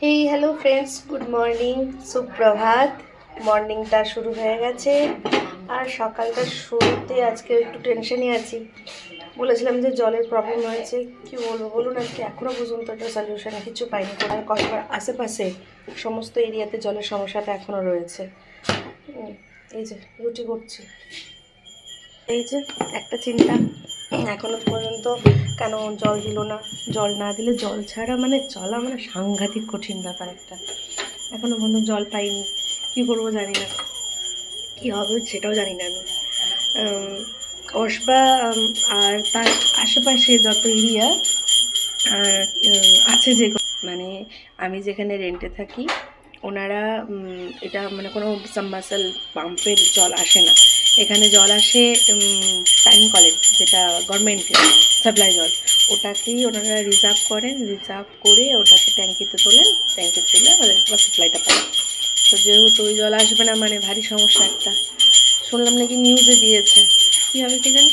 Hey hello friends, good morning, সুপ্রভাত। মর্নিংটা শুরু হয়ে গেছে আর সকালটা শুরুতে আজকে একটু টেনশনই আছি। বলেছিলাম যে জলের প্রবলেম হয়েছে, কি বলবো বলুন, আজকে এখনও পর্যন্ত একটা সলিউশন কিছু পাইনি। কোথায় কসবার আশেপাশে সমস্ত এরিয়াতে জলের সমস্যাটা এখনও রয়েছে। এই যে রুটি করছি, এই যে একটা চিন্তা, এখনো পর্যন্ত কেন জল দিল না। জল না দিলে, জল ছাড়া মানে চলা মানে সাংঘাতিক কঠিন ব্যাপার একটা। এখনো পর্যন্ত জল পাইনি, কী করবো জানি না, কী হবে সেটাও জানি না আমি। কসবা আর তার আশেপাশে যত এরিয়া আছে, যে মানে আমি যেখানে রেন্টে থাকি, ওনারা এটা মানে কোনো সাবমার্সাল পাম্পের জল আসে না। এখানে জল আসে টাইম কলের, যেটা গভর্নমেন্টের সাপ্লাই জল। ওটাকেই ওনারা রিজার্ভ করেন, রিজার্ভ করে ওটাকে ট্যাঙ্কিতে তোলেন, ট্যাঙ্কিতে তুলে আমাদের সাপ্লাইটা পায়। তো যেহেতু ওই জল আসবে না, মানে ভারী সমস্যা একটা। শুনলাম নাকি নিউজে দিয়েছে, কী হবে কি জানি।